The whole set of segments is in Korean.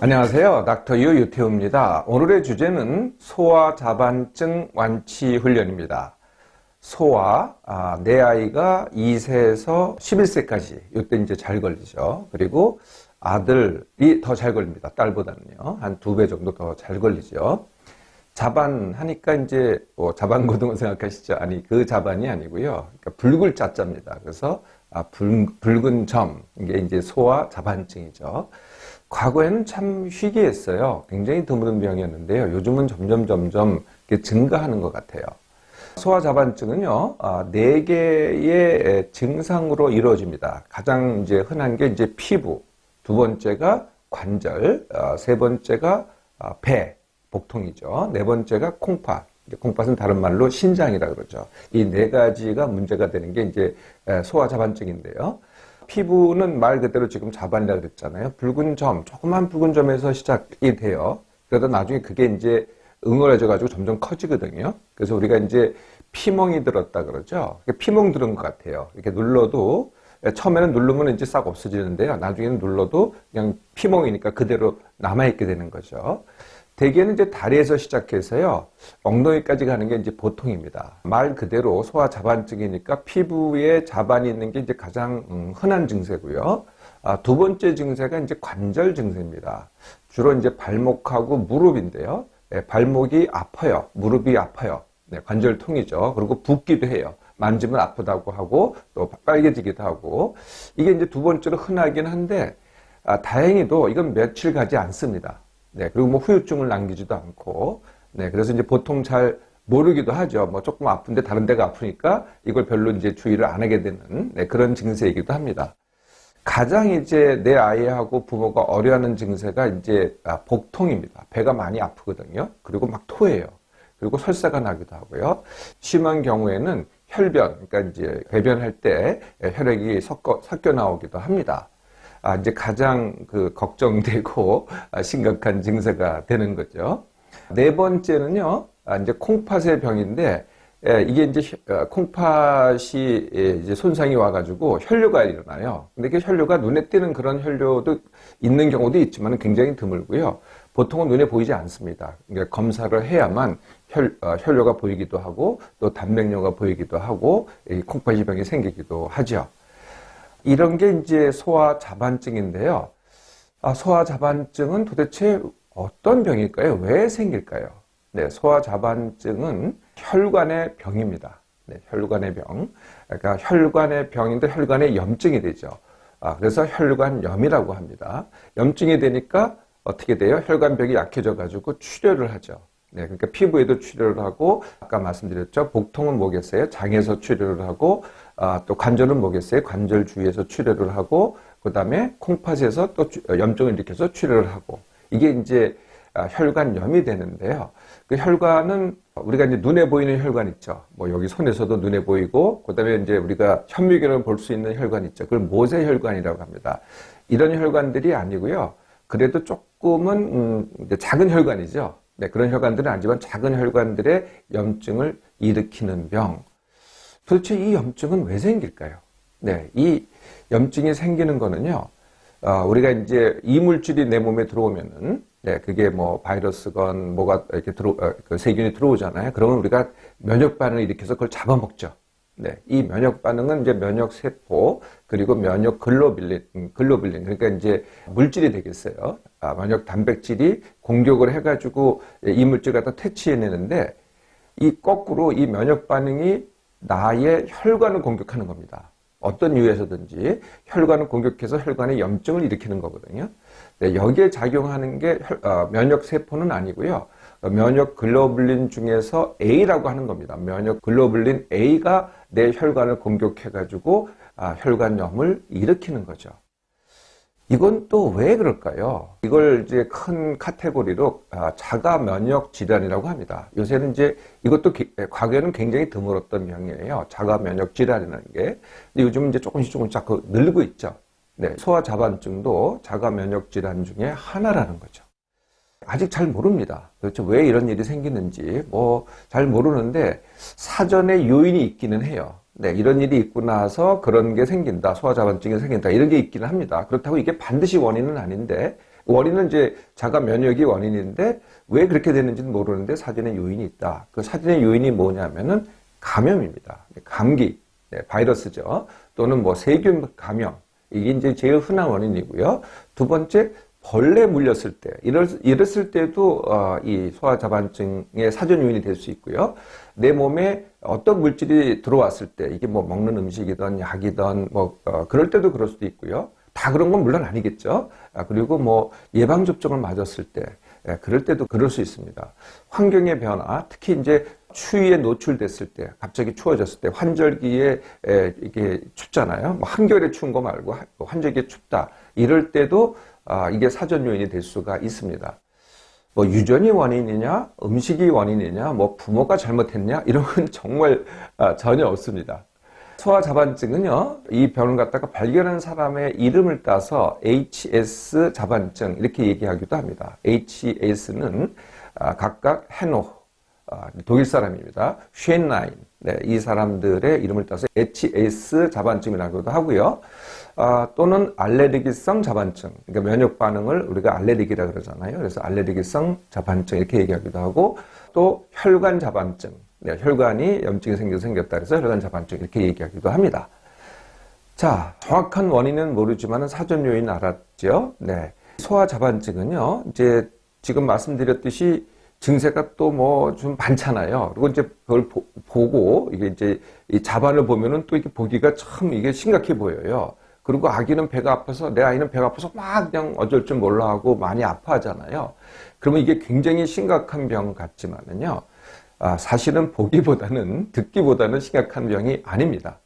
안녕하세요. 닥터 유 유태우입니다. 오늘의 주제는 소아자반증 완치 훈련입니다. 소아, 내 아이가 2세에서 11세까지 이때 이제 잘 걸리죠. 그리고 아들이 더 잘 걸립니다. 딸보다는요. 한 2배 정도 더 잘 걸리죠. 자반하니까 이제 자반고등어 생각하시죠? 아니, 그 자반이 아니고요. 그러니까 붉을 자자입니다. 그래서 붉은 점, 이게 이제 소아 자반증이죠. 과거에는 참 희귀했어요. 굉장히 드문 병이었는데요. 요즘은 점점 증가하는 것 같아요. 소아자반증은요, 4개의 증상으로 이루어집니다. 가장 이제 흔한 게 이제 피부, 두 번째가 관절, 세 번째가 배, 복통이죠. 네 번째가 콩팥. 콩팥은 다른 말로 신장이라 그러죠. 이 4가지가 문제가 되는 게 이제 소아자반증인데요. 피부는 말 그대로 지금 자반이라 그랬잖아요. 붉은 점, 조그만 붉은 점에서 시작이 돼요. 그러다 나중에 그게 이제 응어해져가지고 점점 커지거든요. 그래서 우리가 이제 피멍이 들었다 그러죠. 피멍 들은 것 같아요. 이렇게 눌러도, 처음에는 누르면 이제 싹 없어지는데요. 나중에는 눌러도 그냥 피멍이니까 그대로 남아있게 되는 거죠. 대개는 이제 다리에서 시작해서요, 엉덩이까지 가는 게 이제 보통입니다. 말 그대로 소아자반증이니까 피부에 자반이 있는 게 이제 가장 흔한 증세고요. 두 번째 증세가 이제 관절 증세입니다. 주로 이제 발목하고 무릎인데요. 발목이 아파요. 무릎이 아파요. 관절통이죠. 그리고 붓기도 해요. 만지면 아프다고 하고 또 빨개지기도 하고. 이게 이제 두 번째로 흔하긴 한데, 다행히도 이건 며칠 가지 않습니다. 그리고 뭐 후유증을 남기지도 않고, 그래서 이제 보통 잘 모르기도 하죠. 뭐 조금 아픈데 다른 데가 아프니까 이걸 별로 이제 주의를 안 하게 되는 그런 증세이기도 합니다. 가장 이제 내 아이하고 부모가 어려워하는 증세가 이제 복통입니다. 배가 많이 아프거든요. 그리고 막 토해요. 그리고 설사가 나기도 하고요. 심한 경우에는 혈변, 그러니까 이제 배변할 때 혈액이 섞여 나오기도 합니다. 이제 가장 걱정되고 심각한 증세가 되는 거죠. 네 번째는요, 이제 콩팥의 병인데, 이게 이제 콩팥이 이제 손상이 와가지고 혈뇨가 일어나요. 근데 그 혈뇨가 눈에 띄는 그런 혈뇨도 있는 경우도 있지만 굉장히 드물고요. 보통은 눈에 보이지 않습니다. 그러니까 검사를 해야만 혈뇨가 보이기도 하고 또 단백뇨가 보이기도 하고 이 콩팥이 병이 생기기도 하죠. 이런 게 이제 소아자반증인데요. 소아자반증은 도대체 어떤 병일까요? 왜 생길까요? 소아자반증은 혈관의 병입니다. 혈관의 병. 그러니까 혈관의 병인데 혈관의 염증이 되죠. 그래서 혈관염이라고 합니다. 염증이 되니까 어떻게 돼요? 혈관벽이 약해져가지고 출혈을 하죠. 그러니까 피부에도 출혈을 하고, 아까 말씀드렸죠. 복통은 뭐겠어요? 장에서 출혈을 하고, 또 관절은 뭐겠어요? 관절 주위에서 출혈을 하고, 그 다음에 콩팥에서 또 염증을 일으켜서 출혈을 하고, 이게 이제 혈관염이 되는데요. 그 혈관은 우리가 이제 눈에 보이는 혈관 있죠. 뭐 여기 손에서도 눈에 보이고, 그 다음에 이제 우리가 현미경을 볼 수 있는 혈관 있죠. 그걸 모세혈관이라고 합니다. 이런 혈관들이 아니고요. 그래도 조금은 작은 혈관이죠. 그런 혈관들은 아니지만 작은 혈관들의 염증을 일으키는 병. 도대체 이 염증은 왜 생길까요? 이 염증이 생기는 거는요, 우리가 이제 이물질이 내 몸에 들어오면은, 그게 뭐 바이러스건 뭐가 이렇게 세균이 들어오잖아요. 그러면 우리가 면역 반응을 일으켜서 그걸 잡아먹죠. 이 면역 반응은 이제 면역 세포, 그리고 면역 글로빌린, 그러니까 이제 물질이 되겠어요. 면역 단백질이 공격을 해가지고 이물질 갖다 퇴치해내는데, 이 거꾸로 이 면역 반응이 나의 혈관을 공격하는 겁니다. 어떤 이유에서든지 혈관을 공격해서 혈관에 염증을 일으키는 거거든요. 여기에 작용하는 게 면역 세포는 아니고요. 면역 글로불린 중에서 A라고 하는 겁니다. 면역 글로불린 A가 내 혈관을 공격해가지고 혈관염을 일으키는 거죠. 이건 또 왜 그럴까요? 이걸 이제 큰 카테고리로 자가 면역 질환이라고 합니다. 요새는 이제 이것도 과거에는 굉장히 드물었던 병이에요. 자가 면역 질환이라는 게. 근데 요즘은 이제 조금씩 자꾸 늘고 있죠. 소아자반증도 자가 면역 질환 중에 하나라는 거죠. 아직 잘 모릅니다. 도대체 왜 이런 일이 생기는지 잘 모르는데 사전에 요인이 있기는 해요. 이런 일이 있고 나서 그런 게 생긴다. 소아자반증이 생긴다. 이런 게 있기는 합니다. 그렇다고 이게 반드시 원인은 아닌데 원인은 이제 자가 면역이 원인인데 왜 그렇게 되는지는 모르는데 사전에 요인이 있다. 그 사전의 요인이 뭐냐면은 감염입니다. 감기, 네, 바이러스죠. 또는 뭐 세균 감염. 이게 이제 제일 흔한 원인이고요. 두 번째, 벌레 물렸을 때, 이랬을 때도 이 소아자반증의 사전 요인이 될 수 있고요. 내 몸에 어떤 물질이 들어왔을 때, 이게 뭐 먹는 음식이든 약이든 뭐 그럴 때도 그럴 수도 있고요. 다 그런 건 물론 아니겠죠. 그리고 뭐 예방접종을 맞았을 때, 그럴 때도 그럴 수 있습니다. 환경의 변화, 특히 이제 추위에 노출됐을 때, 갑자기 추워졌을 때, 환절기에 이게 춥잖아요. 뭐 한겨울에 추운 거 말고 환절기에 춥다. 이럴 때도 이게 사전 요인이 될 수가 있습니다. 뭐 유전이 원인이냐, 음식이 원인이냐, 뭐 부모가 잘못했냐, 이런 건 정말 전혀 없습니다. 소아자반증은요, 이 병을 갖다가 발견한 사람의 이름을 따서 HS 자반증 이렇게 얘기하기도 합니다. HS는 각각 헤노, 독일 사람입니다. 쉔라인, 네, 이 사람들의 이름을 따서 HS 자반증이라고도 하고요. 또는 알레르기성 자반증, 그러니까 면역 반응을 우리가 알레르기라 그러잖아요. 그래서 알레르기성 자반증 이렇게 얘기하기도 하고, 또 혈관 자반증, 네, 혈관이 염증이 생겼다 그래서 혈관 자반증 이렇게 얘기하기도 합니다. 자, 정확한 원인은 모르지만 사전 요인 알았죠? 네, 소아 자반증은요, 이제 지금 말씀드렸듯이 증세가 또 뭐 좀 많잖아요. 그리고 이제 그걸 보고 이게 이제 이 자반을 보면은 또 이렇게 보기가 참 이게 심각해 보여요. 그리고 아기는 배가 아파서, 내 아이는 배가 아파서 막 그냥 어쩔 줄 몰라 하고 많이 아파하잖아요. 그러면 이게 굉장히 심각한 병 같지만은요, 사실은 보기보다는, 듣기보다는 심각한 병이 아닙니다.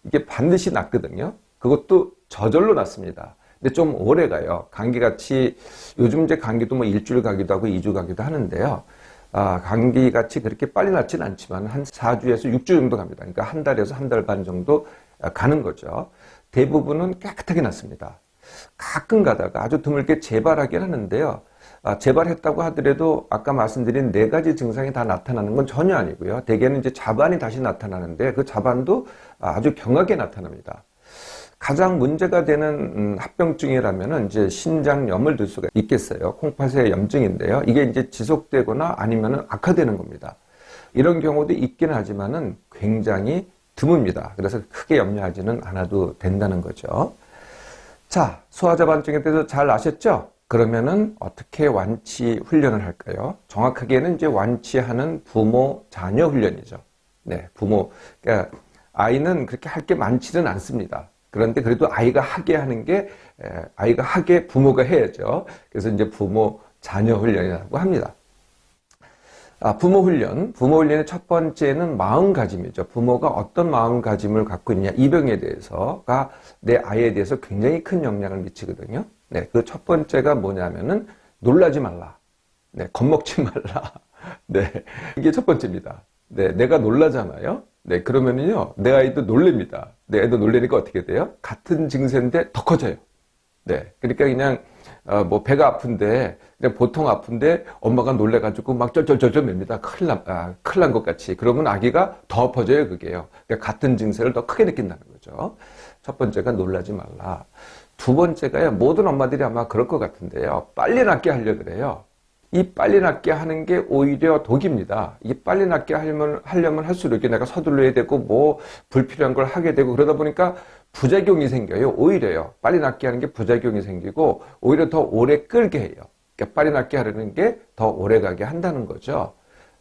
이게 반드시 낫거든요. 그것도 저절로 낫습니다. 근데 좀 오래 가요. 감기같이, 요즘 이제 감기도 뭐 일주일 가기도 하고 2주 가기도 하는데요. 감기같이 그렇게 빨리 낫지는 않지만 한 4주에서 6주 정도 갑니다. 그러니까 한 달에서 한 달 반 정도 가는 거죠. 대부분은 깨끗하게 낫습니다. 가끔 가다가 아주 드물게 재발하긴 하는데요. 재발했다고 하더라도 아까 말씀드린 4가지 증상이 다 나타나는 건 전혀 아니고요. 대개는 이제 자반이 다시 나타나는데 그 자반도 아주 경하게 나타납니다. 가장 문제가 되는 합병증이라면은 이제 신장염을 들 수가 있겠어요. 콩팥의 염증인데요. 이게 이제 지속되거나 아니면은 악화되는 겁니다. 이런 경우도 있긴 하지만은 굉장히 드뭅니다. 그래서 크게 염려하지는 않아도 된다는 거죠. 자, 소아자반증에 대해서 잘 아셨죠? 그러면은 어떻게 완치 훈련을 할까요? 정확하게는 이제 완치하는 부모 자녀 훈련이죠. 네, 부모. 그러니까 아이는 그렇게 할 게 많지는 않습니다. 그런데 그래도 아이가 하게 하는 게 아이가 하게 부모가 해야죠. 그래서 이제 부모 자녀 훈련이라고 합니다. 부모 훈련의 첫 번째는 마음가짐이죠. 부모가 어떤 마음가짐을 갖고 있느냐, 이 병에 대해서가 내 아이에 대해서 굉장히 큰 영향을 미치거든요. 네, 그 첫 번째가 뭐냐면은 놀라지 말라. 네, 겁먹지 말라. 네, 이게 첫 번째입니다. 네, 내가 놀라잖아요. 네, 그러면은요, 내 아이도 놀랍니다. 내 아이도 놀라니까 어떻게 돼요? 같은 증세인데 더 커져요. 네, 그러니까 그냥 뭐 배가 아픈데 그냥 보통 아픈데 엄마가 놀래가지고 막 쩔쩔쩔쩔 맵니다. 큰일 난 것 같이. 그러면 아기가 더 아파져요, 그게요. 그러니까 같은 증세를 더 크게 느낀다는 거죠. 첫 번째가 놀라지 말라. 두 번째가요, 모든 엄마들이 아마 그럴 것 같은데요, 빨리 낫게 하려고 그래요. 이 빨리 낫게 하는 게 오히려 독입니다. 이게 빨리 낫게 하려면 할수록 이렇게 내가 서둘러야 되고 뭐 불필요한 걸 하게 되고 그러다 보니까 부작용이 생겨요. 오히려요. 빨리 낫게 하는 게 부작용이 생기고 오히려 더 오래 끌게 해요. 그러니까 빨리 낫게 하려는 게 더 오래 가게 한다는 거죠.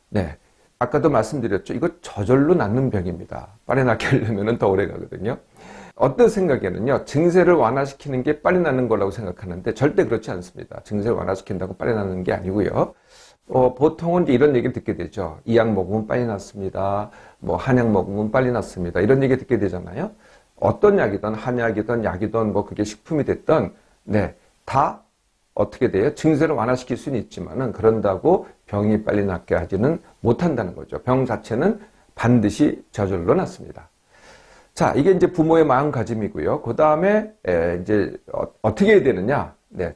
네. 아까도 말씀드렸죠. 이거 저절로 낫는 병입니다. 빨리 낫게 하려면 더 오래 가거든요. 어떤 생각에는요, 증세를 완화시키는 게 빨리 낫는 거라고 생각하는데 절대 그렇지 않습니다. 증세를 완화시킨다고 빨리 낫는 게 아니고요. 보통은 이제 이런 얘기를 듣게 되죠. 이 약 먹으면 빨리 낫습니다. 뭐 한약 먹으면 빨리 낫습니다. 이런 얘기 듣게 되잖아요. 어떤 약이든 한약이든 약이든 뭐 그게 식품이 됐든 네, 다 어떻게 돼요? 증세를 완화시킬 수는 있지만은 그런다고 병이 빨리 낫게 하지는 못한다는 거죠. 병 자체는 반드시 저절로 낫습니다. 자, 이게 이제 부모의 마음가짐이고요. 그 다음에 이제 어떻게 해야 되느냐? 네,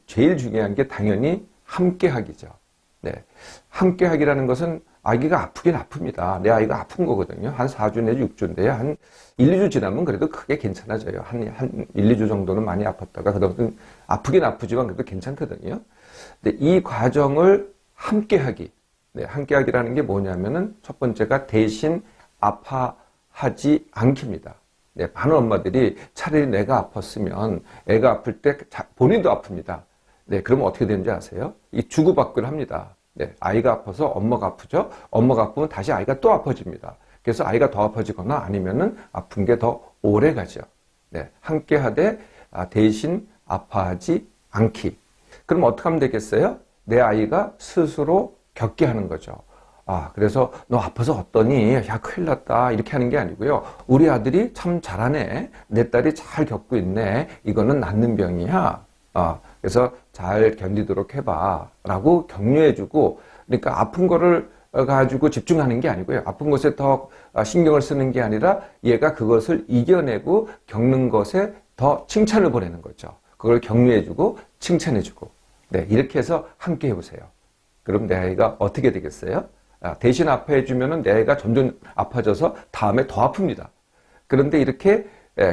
제일 중요한 게 당연히 함께하기죠. 네, 함께하기라는 것은 아기가 아프긴 아픕니다. 내 아이가 아픈 거거든요. 한 4주 내지 6주인데요. 한 1, 2주 지나면 그래도 크게 괜찮아져요. 한 1, 2주 정도는 많이 아팠다가 그다음에 아프긴 아프지만 그래도 괜찮거든요. 근데 이 과정을 함께 하기. 네, 함께 하기라는 게 뭐냐면은 첫 번째가 대신 아파하지 않기입니다. 네, 많은 엄마들이 차라리 내가 아팠으면 애가 아플 때 본인도 아픕니다. 네, 그러면 어떻게 되는지 아세요? 이 주고받기를 합니다. 네, 아이가 아파서 엄마가 아프죠? 엄마가 아프면 다시 아이가 또 아파집니다. 그래서 아이가 더 아파지거나 아니면은 아픈 게 더 오래 가죠. 네, 함께 하되 대신 아파하지 않기. 그럼 어떻게 하면 되겠어요? 내 아이가 스스로 겪게 하는 거죠. 그래서 너 아파서 어떠니? 야, 큰일 났다. 이렇게 하는 게 아니고요. 우리 아들이 참 잘하네. 내 딸이 잘 겪고 있네. 이거는 낫는 병이야. 그래서 잘 견디도록 해봐. 라고 격려해주고, 그러니까 아픈 거를 가지고 집중하는 게 아니고요. 아픈 것에 더 신경을 쓰는 게 아니라 얘가 그것을 이겨내고 겪는 것에 더 칭찬을 보내는 거죠. 그걸 격려해주고 칭찬해주고. 네, 이렇게 해서 함께 해보세요. 그럼 내 아이가 어떻게 되겠어요? 대신 아파해주면 내 아이가 점점 아파져서 다음에 더 아픕니다. 그런데 이렇게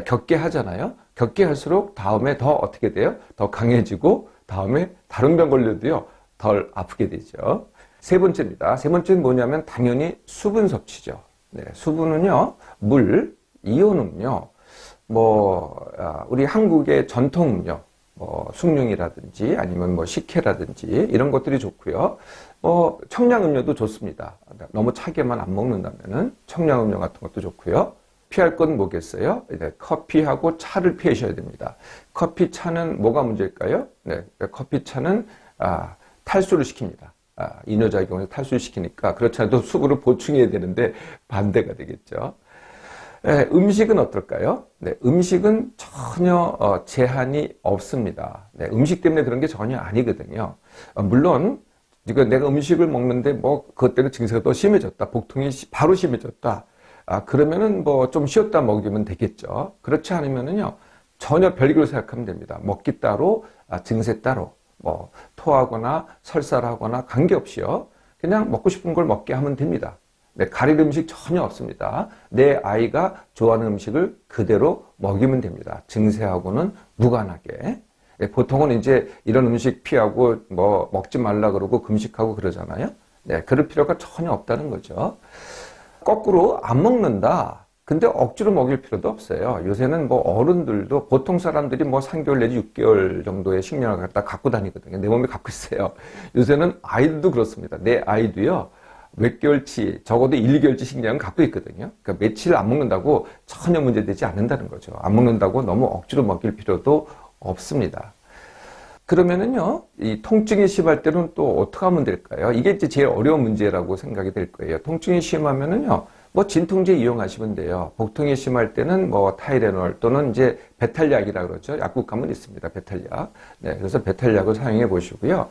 겪게 하잖아요. 겪게 할수록 다음에 더 어떻게 돼요? 더 강해지고 다음에 다른 병 걸려도요, 덜 아프게 되죠. 세 번째입니다. 세 번째는 뭐냐면 당연히 수분 섭취죠. 네, 수분은요, 물, 이온 음료, 우리 한국의 전통 음료, 숭늉이라든지 아니면 식혜라든지 이런 것들이 좋고요. 청량음료도 좋습니다. 너무 차게만 안 먹는다면은 청량음료 같은 것도 좋고요. 피할 건 뭐겠어요? 이제 커피하고 차를 피하셔야 됩니다. 커피, 차는 뭐가 문제일까요? 네, 커피, 차는 탈수를 시킵니다. 이뇨작용을 탈수를 시키니까 그렇지 않아도 수분을 보충해야 되는데 반대가 되겠죠. 네, 음식은 어떨까요? 네, 음식은 전혀 제한이 없습니다. 네, 음식 때문에 그런 게 전혀 아니거든요. 물론 내가 음식을 먹는데 그것 때문에 증세가 더 심해졌다. 복통이 바로 심해졌다. 그러면은 좀 쉬었다 먹이면 되겠죠. 그렇지 않으면은요, 전혀 별개로 생각하면 됩니다. 먹기 따로, 증세 따로, 토하거나 설사를 하거나 관계없이요. 그냥 먹고 싶은 걸 먹게 하면 됩니다. 네, 가릴 음식 전혀 없습니다. 내 아이가 좋아하는 음식을 그대로 먹이면 됩니다. 증세하고는 무관하게. 네, 보통은 이제 이런 음식 피하고 먹지 말라 그러고 금식하고 그러잖아요. 네, 그럴 필요가 전혀 없다는 거죠. 거꾸로 안 먹는다. 근데 억지로 먹일 필요도 없어요. 요새는 어른들도 보통 사람들이 3개월 내지 6개월 정도의 식량을 갖고 다니거든요. 내 몸에 갖고 있어요. 요새는 아이들도 그렇습니다. 내 아이도요. 몇 개월치, 적어도 1, 2개월치 식량은 갖고 있거든요. 그러니까 며칠 안 먹는다고 전혀 문제되지 않는다는 거죠. 안 먹는다고 너무 억지로 먹일 필요도 없습니다. 그러면은요, 이 통증이 심할 때는 또 어떻게 하면 될까요? 이게 이제 제일 어려운 문제라고 생각이 될 거예요. 통증이 심하면은요, 진통제 이용하시면 돼요. 복통이 심할 때는 타이레놀 또는 이제 배탈약이라 그러죠. 약국 가면 있습니다. 배탈약. 네, 그래서 배탈약을 사용해 보시고요.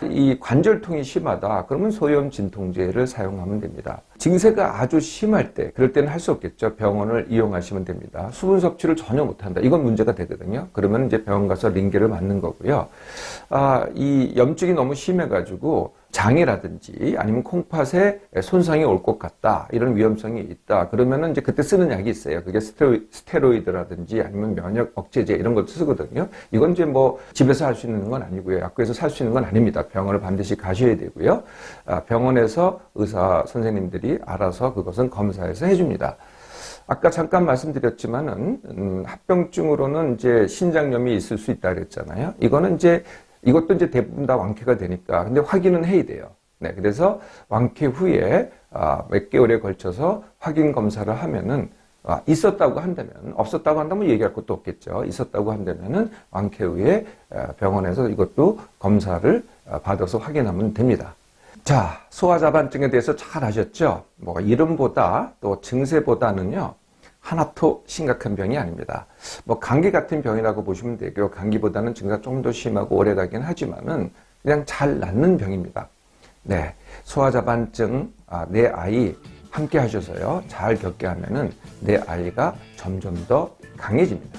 이 관절통이 심하다. 그러면 소염 진통제를 사용하면 됩니다. 증세가 아주 심할 때, 그럴 때는 할 수 없겠죠. 병원을 이용하시면 됩니다. 수분 섭취를 전혀 못한다. 이건 문제가 되거든요. 그러면 이제 병원 가서 링겔을 맞는 거고요. 이 염증이 너무 심해가지고 장이라든지 아니면 콩팥에 손상이 올 것 같다. 이런 위험성이 있다. 그러면은 이제 그때 쓰는 약이 있어요. 그게 스테로이드라든지 아니면 면역 억제제 이런 걸 쓰거든요. 이건 이제 집에서 할 수 있는 건 아니고요. 약국에서 살 수 있는 건 아닙니다. 병원을 반드시 가셔야 되고요. 병원에서 의사 선생님들이 알아서 그것은 검사해서 해줍니다. 아까 잠깐 말씀드렸지만은 합병증으로는 이제 신장염이 있을 수 있다 그랬잖아요. 이것도 이제 대부분 다 완쾌가 되니까. 근데 확인은 해야 돼요. 네, 그래서 완쾌 후에 몇 개월에 걸쳐서 확인 검사를 하면은 있었다고 한다면, 없었다고 한다면 얘기할 것도 없겠죠. 있었다고 한다면은 완쾌 후에 병원에서 이것도 검사를 받아서 확인하면 됩니다. 자, 소아자반증에 대해서 잘 아셨죠? 이름보다 또 증세보다는요, 하나도 심각한 병이 아닙니다. 감기 같은 병이라고 보시면 되고요. 감기보다는 증세가 좀 더 심하고 오래 가긴 하지만은 그냥 잘 낫는 병입니다. 네. 소아자반증, 내 아이 함께 하셔서요. 잘 겪게 하면은 내 아이가 점점 더 강해집니다.